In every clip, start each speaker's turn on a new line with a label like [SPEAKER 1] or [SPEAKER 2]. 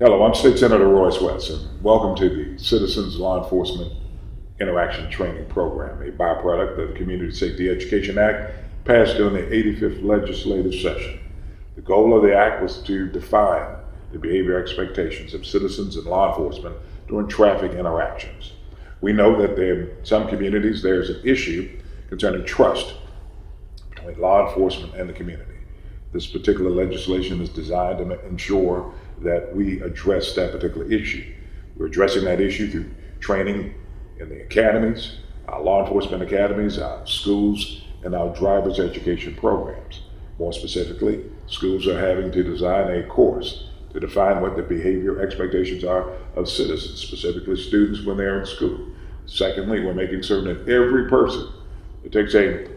[SPEAKER 1] Hello, I'm State Senator Royce West, and welcome to the Citizens Law Enforcement Interaction Training Program, a byproduct of the Community Safety Education Act passed during the 85th Legislative Session. The goal of the act was to define the behavior expectations of citizens and law enforcement during traffic interactions. We know that in some communities there's an issue concerning trust between law enforcement and the community. This particular legislation is designed to ensure that we address that particular issue. We're addressing that issue through training in the academies, our law enforcement academies, our schools, and our driver's education programs. More specifically, schools are having to design a course to define what the behavior expectations are of citizens, specifically students when they're in school. Secondly, we're making certain that every person that takes a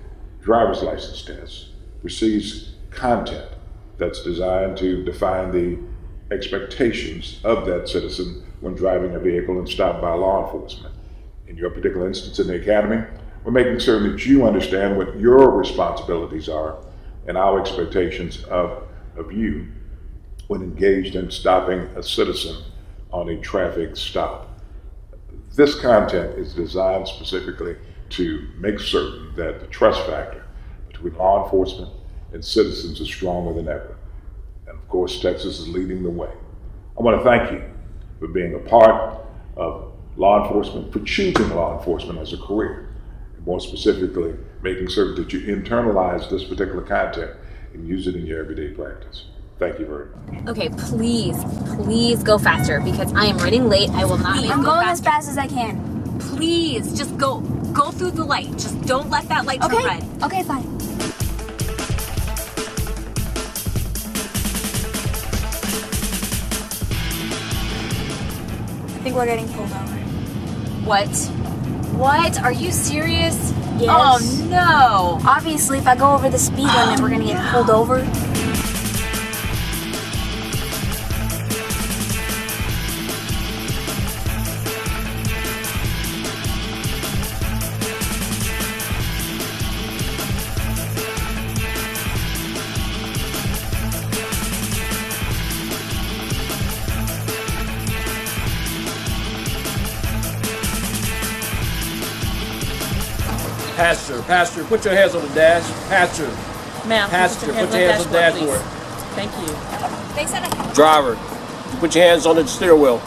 [SPEAKER 1] driver's license test receives content that's designed to define the expectations of that citizen when driving a vehicle and stopped by law enforcement. In your particular instance in the academy, we're making certain that you understand what your responsibilities are and our expectations of you when engaged in stopping a citizen on a traffic stop. This content is designed specifically to make certain that the trust factor between law enforcement and citizens is stronger than ever. And of course, Texas is leading the way. I want to thank you for being a part of law enforcement, for choosing law enforcement as a career, and more specifically, making certain that you internalize this particular content and use it in your everyday practice. Thank you very much.
[SPEAKER 2] Okay, please go faster because I am running late. I will not.
[SPEAKER 3] I'm going as fast as I can.
[SPEAKER 2] Please, just go through the light. Just don't let that light turn red.
[SPEAKER 3] Okay, fine. I think we're getting pulled over.
[SPEAKER 2] What? Are you serious?
[SPEAKER 3] Yes.
[SPEAKER 2] Oh no.
[SPEAKER 3] Obviously, if I go over the speed limit, we're gonna get pulled over.
[SPEAKER 4] Pastor, put your hands on the dash. Pastor,
[SPEAKER 5] Ma'am,
[SPEAKER 4] put your hands on the dashboard.
[SPEAKER 5] Thank you.
[SPEAKER 2] They said I
[SPEAKER 4] Driver, put your hands on the steering wheel.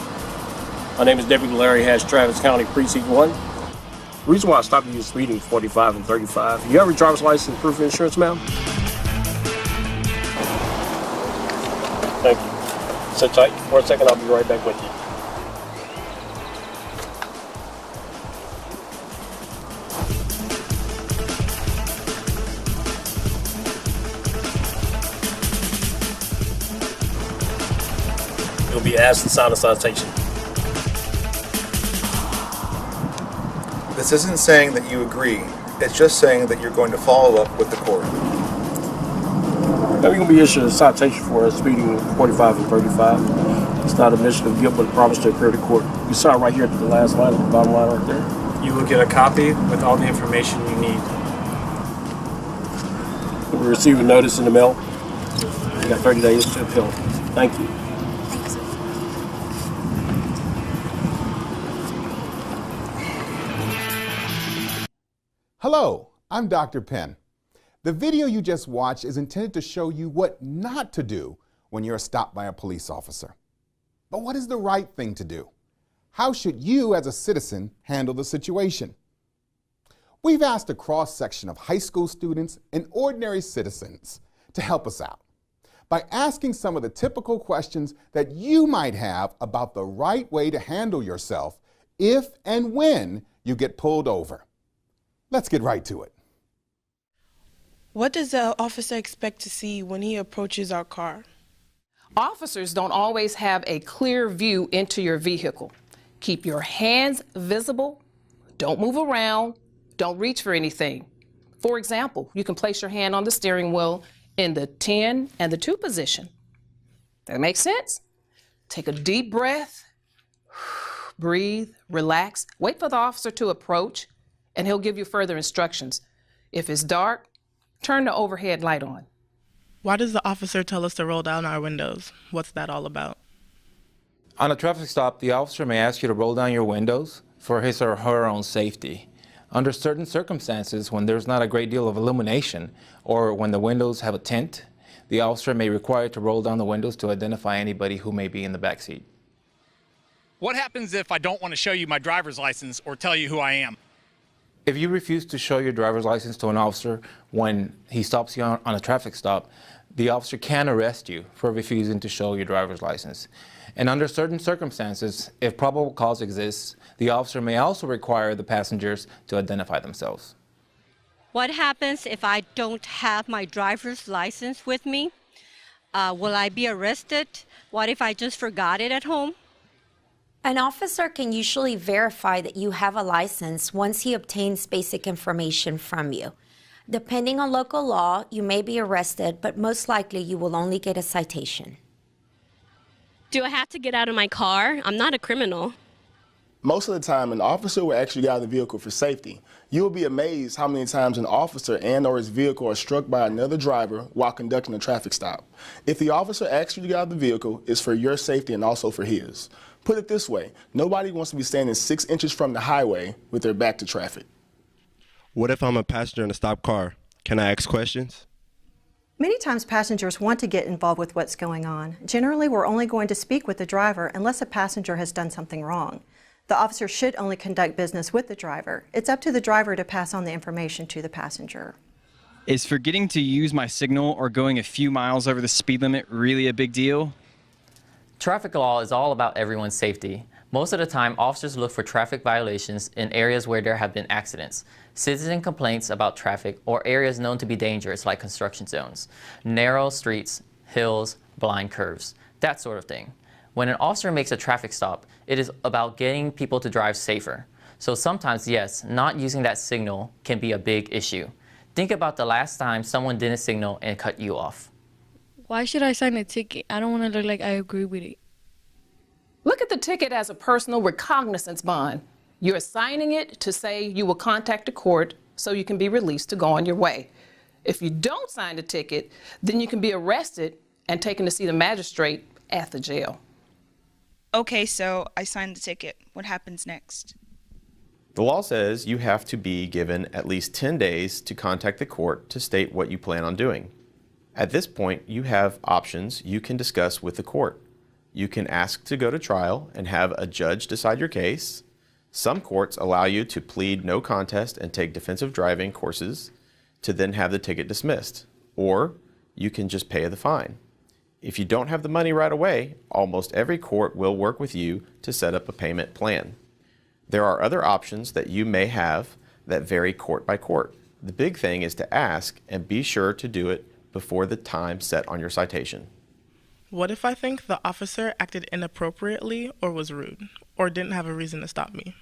[SPEAKER 4] My name is Deputy Larry Hatch, Travis County Precinct 1. The reason why I stopped you is speeding 45 and 35. You have your driver's license, proof of insurance, ma'am? Thank you. Sit tight for a second, I'll be right back with you. You'll be asked to sign a citation.
[SPEAKER 6] This isn't saying that you agree. It's just saying that you're going to follow up with the court.
[SPEAKER 4] Now you're going to be issued a citation for speeding 45 and 35. It's not a admission of guilt, but a promise to appear to court. You saw it right here at the last line, the bottom line right there.
[SPEAKER 7] You will get a copy with all the information you need.
[SPEAKER 4] You'll receive a notice in the mail. You got 30 days to appeal. Thank you.
[SPEAKER 8] Hello, I'm Dr. Penn. The video you just watched is intended to show you what not to do when you're stopped by a police officer. But what is the right thing to do? How should you as a citizen handle the situation? We've asked a cross-section of high school students and ordinary citizens to help us out by asking some of the typical questions that you might have about the right way to handle yourself if and when you get pulled over. Let's get right to it.
[SPEAKER 9] What does the officer expect to see when he approaches our car?
[SPEAKER 5] Officers don't always have a clear view into your vehicle. Keep your hands visible. Don't move around. Don't reach for anything. For example, you can place your hand on the steering wheel in the 10 and the 2 position. That makes sense? Take a deep breath. Breathe, relax, wait for the officer to approach, and he'll give you further instructions. If it's dark, turn the overhead light on.
[SPEAKER 9] Why does the officer tell us to roll down our windows? What's that all about?
[SPEAKER 10] On a traffic stop, the officer may ask you to roll down your windows for his or her own safety. Under certain circumstances, when there's not a great deal of illumination or when the windows have a tint, the officer may require you to roll down the windows to identify anybody who may be in the back seat.
[SPEAKER 11] What happens if I don't want to show you my driver's license or tell you who I am?
[SPEAKER 10] If you refuse to show your driver's license to an officer when he stops you on a traffic stop, the officer can arrest you for refusing to show your driver's license. And under certain circumstances, if probable cause exists, the officer may also require the passengers to identify themselves.
[SPEAKER 12] What happens if I don't have my driver's license with me? Will I be arrested? What if I just forgot it at home?
[SPEAKER 13] An officer can usually verify that you have a license once he obtains basic information from you. Depending on local law, you may be arrested, but most likely you will only get a citation.
[SPEAKER 14] Do I have to get out of my car? I'm not a criminal.
[SPEAKER 15] Most of the time, an officer will actually get out of the vehicle for safety. You will be amazed how many times an officer and or his vehicle are struck by another driver while conducting a traffic stop. If the officer asks you to get out of the vehicle, it's for your safety and also for his. Put it this way, nobody wants to be standing 6 inches from the highway with their back to traffic.
[SPEAKER 16] What if I'm a passenger in a stopped car? Can I ask questions?
[SPEAKER 17] Many times passengers want to get involved with what's going on. Generally, we're only going to speak with the driver unless a passenger has done something wrong. The officer should only conduct business with the driver. It's up to the driver to pass on the information to the passenger.
[SPEAKER 18] Is forgetting to use my signal or going a few miles over the speed limit really a big deal?
[SPEAKER 19] Traffic law is all about everyone's safety. Most of the time, officers look for traffic violations in areas where there have been accidents, citizen complaints about traffic, or areas known to be dangerous like construction zones, narrow streets, hills, blind curves, that sort of thing. When an officer makes a traffic stop, it is about getting people to drive safer. So sometimes, yes, not using that signal can be a big issue. Think about the last time someone didn't signal and cut you off.
[SPEAKER 20] Why should I sign a ticket? I don't want to look like I agree with it.
[SPEAKER 5] Look at the ticket as a personal recognizance bond. You're signing it to say you will contact the court so you can be released to go on your way. If you don't sign the ticket, then you can be arrested and taken to see the magistrate at the jail.
[SPEAKER 21] Okay, so I signed the ticket. What happens next?
[SPEAKER 22] The law says you have to be given at least 10 days to contact the court to state what you plan on doing. At this point, you have options you can discuss with the court. You can ask to go to trial and have a judge decide your case. Some courts allow you to plead no contest and take defensive driving courses to then have the ticket dismissed. Or you can just pay the fine. If you don't have the money right away, almost every court will work with you to set up a payment plan. There are other options that you may have that vary court by court. The big thing is to ask and be sure to do it before the time set on your citation.
[SPEAKER 9] What if I think the officer acted inappropriately or was rude or didn't have a reason to stop me?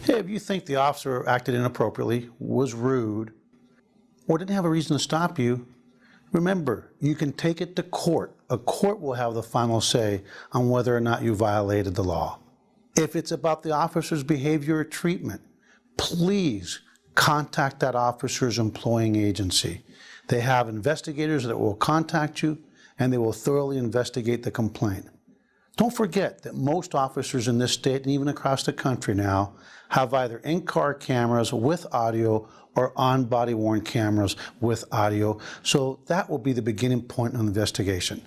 [SPEAKER 23] Hey, if you think the officer acted inappropriately, was rude, or didn't have a reason to stop you, remember, you can take it to court. A court will have the final say on whether or not you violated the law. If it's about the officer's behavior or treatment, please contact that officer's employing agency. They have investigators that will contact you, and they will thoroughly investigate the complaint. Don't forget that most officers in this state and even across the country now have either in-car cameras with audio or on-body worn cameras with audio, so that will be the beginning point of the investigation.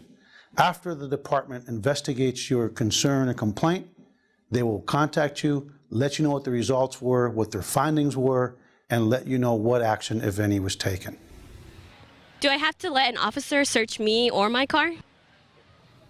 [SPEAKER 23] After the department investigates your concern or complaint, they will contact you, let you know what the results were, what their findings were, and let you know what action, if any, was taken.
[SPEAKER 14] Do I have to let an officer search me or my car?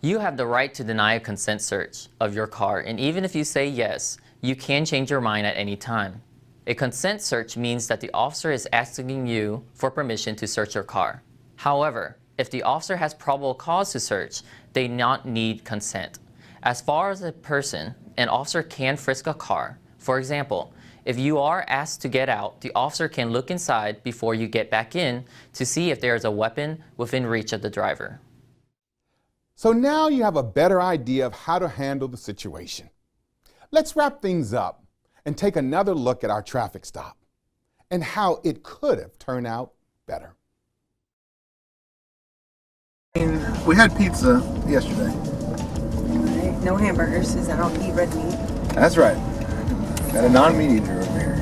[SPEAKER 19] You have the right to deny a consent search of your car, and even if you say yes, you can change your mind at any time. A consent search means that the officer is asking you for permission to search your car. However, if the officer has probable cause to search, they not need consent. As far as a person, an officer can frisk a car. For example, if you are asked to get out, the officer can look inside before you get back in to see if there is a weapon within reach of the driver.
[SPEAKER 8] So now you have a better idea of how to handle the situation. Let's wrap things up and take another look at our traffic stop and how it could have turned out better.
[SPEAKER 6] We had pizza yesterday.
[SPEAKER 1] No hamburgers, because I don't eat red meat.
[SPEAKER 6] That's right. Got a non-meat eater over here.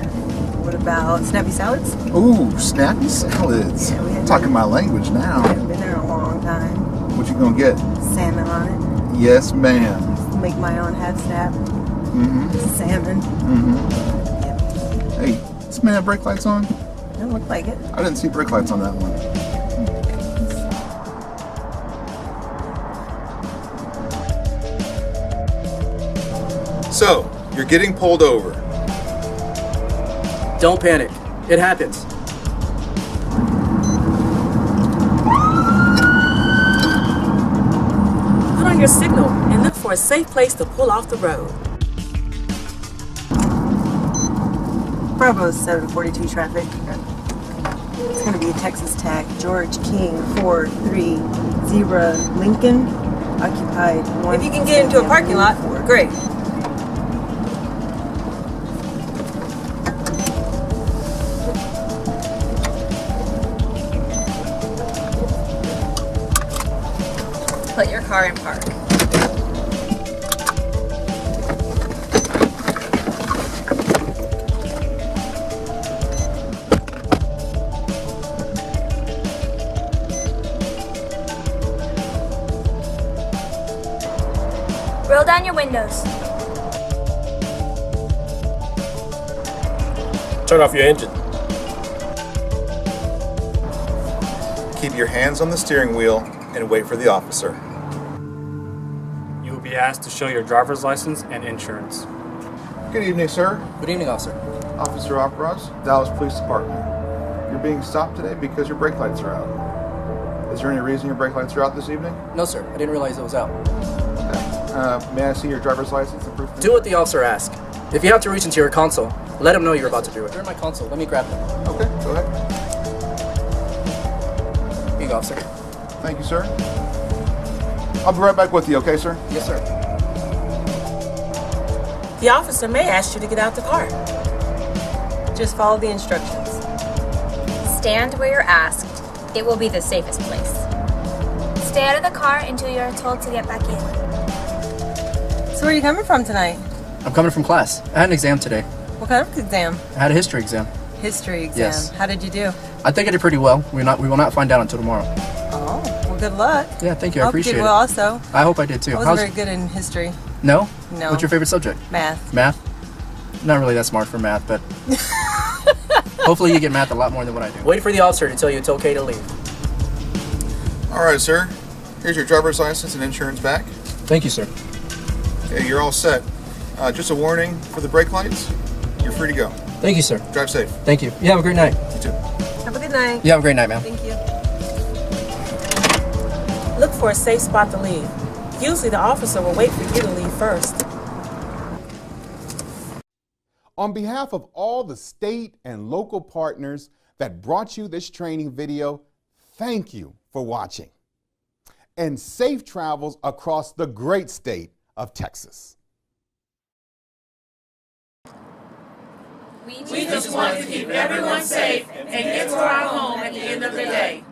[SPEAKER 1] What about snappy salads?
[SPEAKER 6] Ooh, snappy salads.
[SPEAKER 1] Yeah,
[SPEAKER 6] Talking my language now.
[SPEAKER 1] Been there a long time.
[SPEAKER 6] What you gonna get?
[SPEAKER 1] Salmon on it.
[SPEAKER 6] Yes, ma'am.
[SPEAKER 1] Make my own half snap. Salmon.
[SPEAKER 6] Hey, this man have brake lights on?
[SPEAKER 1] Doesn't look like it.
[SPEAKER 6] I didn't see brake lights on that one. So, you're getting pulled over.
[SPEAKER 2] Don't panic. It happens.
[SPEAKER 3] Put on your signal and look for a safe place to pull off the road.
[SPEAKER 1] Bravo 742 traffic. It's going to be a Texas tag. George King 430 Lincoln. Occupied.
[SPEAKER 3] If you can get into a parking lot, great. Put your car in park.
[SPEAKER 24] Roll down your windows.
[SPEAKER 4] Turn off your engine.
[SPEAKER 6] Keep your hands on the steering wheel and wait for the officer.
[SPEAKER 7] You will be asked to show your driver's license and insurance.
[SPEAKER 6] Good evening, sir.
[SPEAKER 2] Good evening, officer.
[SPEAKER 6] Officer Opros, Dallas Police Department. You're being stopped today because your brake lights are out. Is there any reason your brake lights are out this evening?
[SPEAKER 2] No, sir. I didn't realize it was out.
[SPEAKER 6] May I see your driver's license and proof?
[SPEAKER 2] Do what the officer asks. If you have to reach into your console, let him know you're about to do it. You're in my console. Let me grab it.
[SPEAKER 6] Okay, go ahead.
[SPEAKER 2] Here you go, officer.
[SPEAKER 6] Thank you, sir. I'll be right back with you, okay, sir?
[SPEAKER 2] Yes, sir.
[SPEAKER 3] The officer may ask you to get out the car.
[SPEAKER 1] Just follow the instructions.
[SPEAKER 24] Stand where you're asked. It will be the safest place. Stay out of the car until you are told to get back in.
[SPEAKER 1] So where are you coming from tonight?
[SPEAKER 2] I'm coming from class. I had an exam today.
[SPEAKER 1] What kind of exam?
[SPEAKER 2] I had a history exam.
[SPEAKER 1] History exam.
[SPEAKER 2] Yes.
[SPEAKER 1] How did you do?
[SPEAKER 2] I think I did pretty well. We will not find out until tomorrow.
[SPEAKER 1] Oh, well, good luck.
[SPEAKER 2] Yeah, thank you. I
[SPEAKER 1] hope
[SPEAKER 2] appreciate
[SPEAKER 1] you did
[SPEAKER 2] it.
[SPEAKER 1] well also.
[SPEAKER 2] I hope I did too.
[SPEAKER 1] I wasn't very good in history.
[SPEAKER 2] No?
[SPEAKER 1] No.
[SPEAKER 2] What's your favorite subject?
[SPEAKER 1] Math.
[SPEAKER 2] Math? Not really that smart for math, but hopefully you get math a lot more than what I do. Wait for the officer to tell you it's okay to leave.
[SPEAKER 6] All right, sir. Here's your driver's license and insurance back.
[SPEAKER 2] Thank you, sir.
[SPEAKER 6] Okay, you're all set. Just a warning for the brake lights. You're free to go.
[SPEAKER 2] Thank you, sir.
[SPEAKER 6] Drive safe.
[SPEAKER 2] Thank you. You have a great night.
[SPEAKER 6] You too.
[SPEAKER 1] Have a good night.
[SPEAKER 2] You have a great night, ma'am.
[SPEAKER 1] Thank you.
[SPEAKER 3] Look for a safe spot to leave. Usually the officer will wait for you to leave first.
[SPEAKER 8] On behalf of all the state and local partners that brought you this training video, thank you for watching. And safe travels across the great state of Texas.
[SPEAKER 3] We just want to keep everyone safe and get to our home at the end of the day.